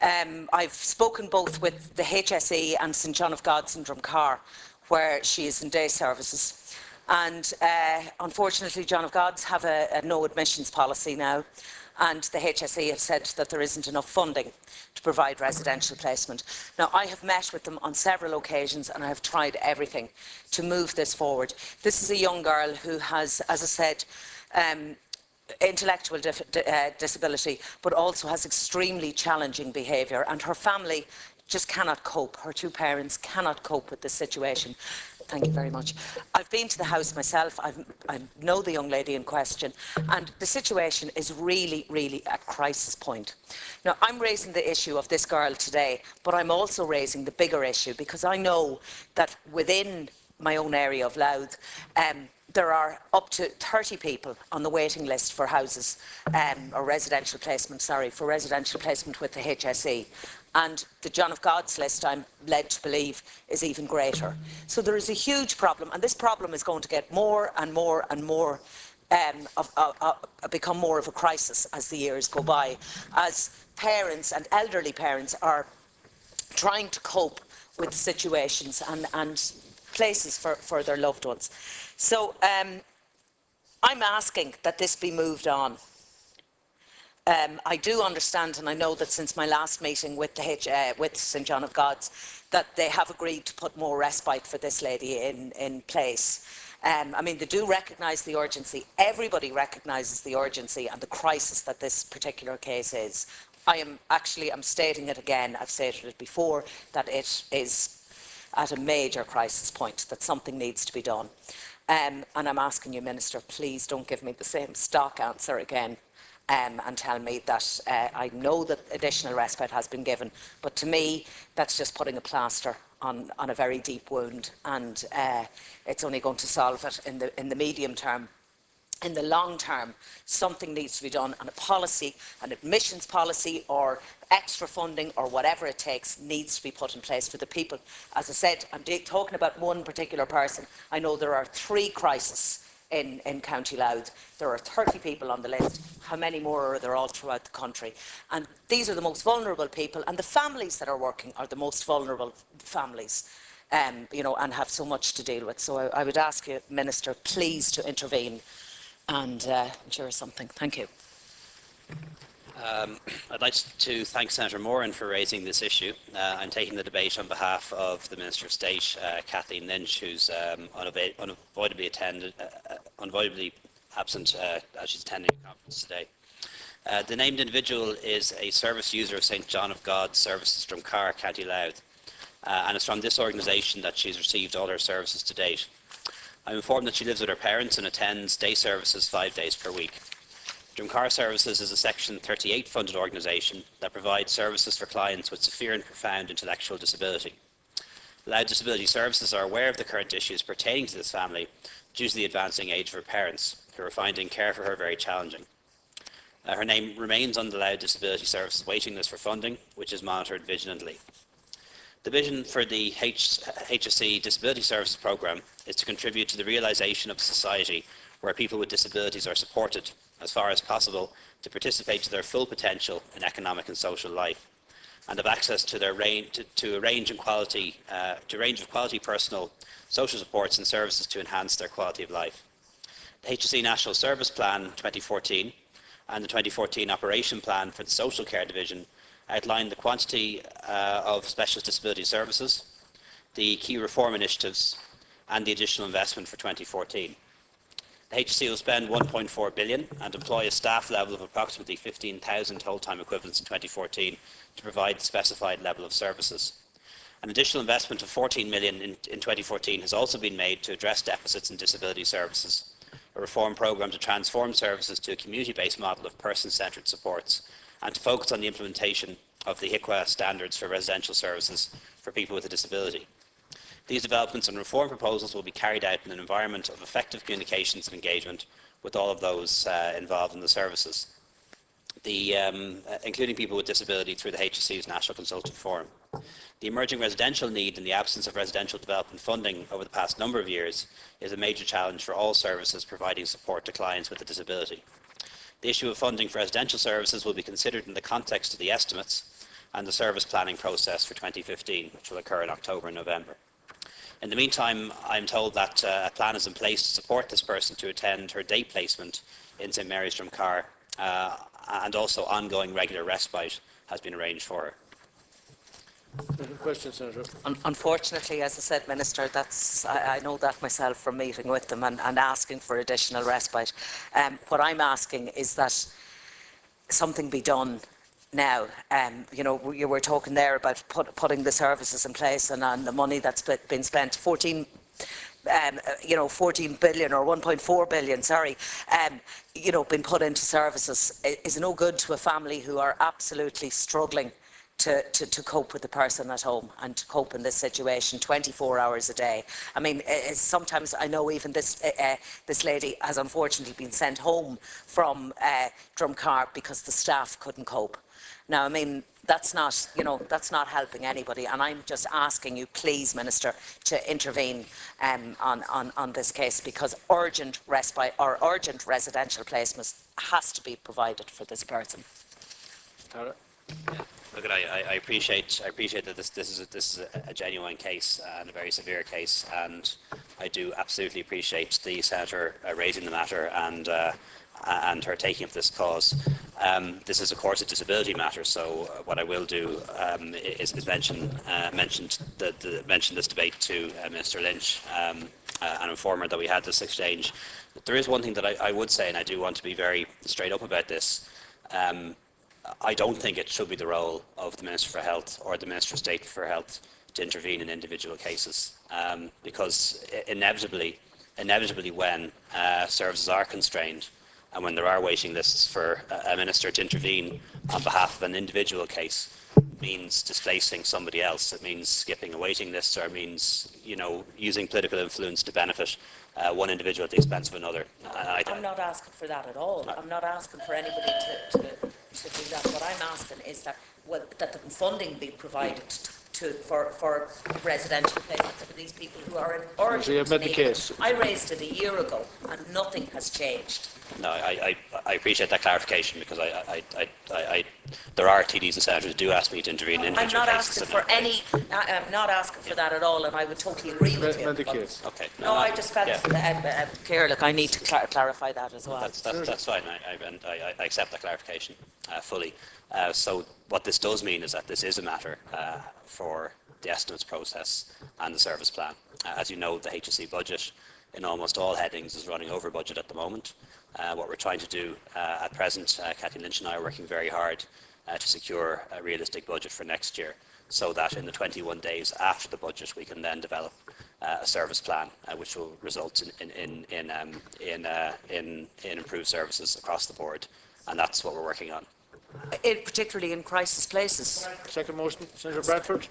I've spoken both with the HSE and St John of God's in Drumcar, where she is in day services. And unfortunately, John of God's have a no admissions policy now, and the HSE have said that there isn't enough funding to provide residential placement. Now, I have met with them on several occasions and I have tried everything to move this forward. This is a young girl who has, as I said, intellectual disability, but also has extremely challenging behaviour, and her family just cannot cope. Her two parents cannot cope with this situation. Thank you very much. I've been to the house myself. I know the young lady in question, and the situation is really, really at crisis point. Now, I'm raising the issue of this girl today, but I'm also raising the bigger issue because I know that within my own area of Louth, there are up to 30 people on the waiting list for houses, or residential placement, sorry, for residential placement with the HSE. And the John of God's list, I'm led to believe, is even greater. So there is a huge problem, and this problem is going to get more and more and more, become more of a crisis as the years go by, as parents and elderly parents are trying to cope with situations and places for their loved ones. So I'm asking that this be moved on. I do understand, and I know that since my last meeting with with St John of God's, that they have agreed to put more respite for this lady in place. I mean, they do recognise the urgency. Everybody recognises the urgency and the crisis that this particular case is. I'm stating it again. I've stated it before, that it is at a major crisis point, that something needs to be done. And I'm asking you, Minister, please don't give me the same stock answer again and tell me that I know that additional respite has been given, but to me, that's just putting a plaster on a very deep wound, and it's only going to solve it in the medium term. In the long term, something needs to be done, and a policy, an admissions policy or extra funding or whatever it takes needs to be put in place for the people. As I said, I'm talking about one particular person. I know there are 3 crises in County Louth. There are 30 people on the list. How many more are there all throughout the country? And these are the most vulnerable people, and the families that are working are the most vulnerable families. You know, and have so much to deal with. So I would ask you, Minister, please to intervene and ensure something. Thank you. I'd like to thank Senator Moran for raising this issue. I'm taking the debate on behalf of the Minister of State, Kathleen Lynch, who's unavoidably absent as she's attending a conference today. The named individual is a service user of St John of God's Services Drumcar, County Louth, and it's from this organisation that she's received all her services to date. I'm informed that she lives with her parents and attends day services 5 days per week. Drumcar Services is a Section 38 funded organisation that provides services for clients with severe and profound intellectual disability. Louth Disability Services are aware of the current issues pertaining to this family due to the advancing age of her parents, who are finding care for her very challenging. Her name remains on the Louth Disability Services waiting list for funding, which is monitored vigilantly. The vision for the HSE Disability Services Programme is to contribute to the realisation of a society where people with disabilities are supported, as far as possible, to participate to their full potential in economic and social life, and have access to a range of quality personal, social supports and services to enhance their quality of life. The HSE National Service Plan 2014 and the 2014 Operation Plan for the Social Care Division outline the quantity of specialist disability services, the key reform initiatives and the additional investment for 2014. The HSE will spend 1.4 billion and employ a staff level of approximately 15,000 whole-time equivalents in 2014 to provide the specified level of services. An additional investment of 14 million in 2014 has also been made to address deficits in disability services, a reform programme to transform services to a community-based model of person-centred supports, and to focus on the implementation of the HICWA standards for residential services for people with a disability. These developments and reform proposals will be carried out in an environment of effective communications and engagement with all of those involved in the services, including people with disability through the HSE's National Consultative Forum. The emerging residential need in the absence of residential development funding over the past number of years is a major challenge for all services providing support to clients with a disability. The issue of funding for residential services will be considered in the context of the estimates and the service planning process for 2015, which will occur in October and November. In the meantime, I'm told that a plan is in place to support this person to attend her day placement in St Mary's Drumcar, and also ongoing regular respite has been arranged for her. Question, Senator. Unfortunately, as I said, Minister, I know that myself from meeting with them and asking for additional respite. What I'm asking is that something be done now. You know, you were talking there about putting the services in place and the money that's been spent, 14 billion or 1.4 billion, sorry, been put into services is no good to a family who are absolutely struggling to cope with the person at home and to cope in this situation 24 hours a day. I mean, sometimes I know even this lady has unfortunately been sent home from Drumcar because the staff couldn't cope. Now, I mean, that's not helping anybody, and I'm just asking you, please, Minister, to intervene on this case, because urgent respite or urgent residential placement has to be provided for this person. Tara. Look, I appreciate that this is a genuine case and a very severe case, and I do absolutely appreciate the Senator raising the matter and her taking up this cause. This is, of course, a disability matter, so what I will do is mention this debate to Minister Lynch and inform her that we had this exchange. But there is one thing that I would say, and I do want to be very straight up about this. I don't think it should be the role of the Minister for Health or the Minister of State for Health to intervene in individual cases, because inevitably when services are constrained and when there are waiting lists, for a Minister to intervene on behalf of an individual case means displacing somebody else. It means skipping a waiting list, or means, using political influence to benefit one individual at the expense of another. I'm not asking for that at all. I'm not asking for anybody to do that. What I'm asking is that the funding be provided for residential placements for these people who are in urgent So you have met the need. case. I raised it a year ago and nothing has changed. No, I appreciate that clarification, because there are TDs and senators who do ask me to intervene in individual cases. I'm not asking for that at all, and I would totally agree with you. Okay. No, I just felt, Ciara, look, I need to clarify that as well. That's fine. I accept that clarification fully. So what this does mean is that this is a matter for the estimates process and the service plan. As you know, the HSE budget in almost all headings is running over budget at the moment. What we're trying to do at present, Cathy Lynch and I are working very hard to secure a realistic budget for next year, so that in the 21 days after the budget we can then develop a service plan which will result in improved services across the board, and that's what we're working on. Particularly in crisis places. Second motion, Senator Bradford.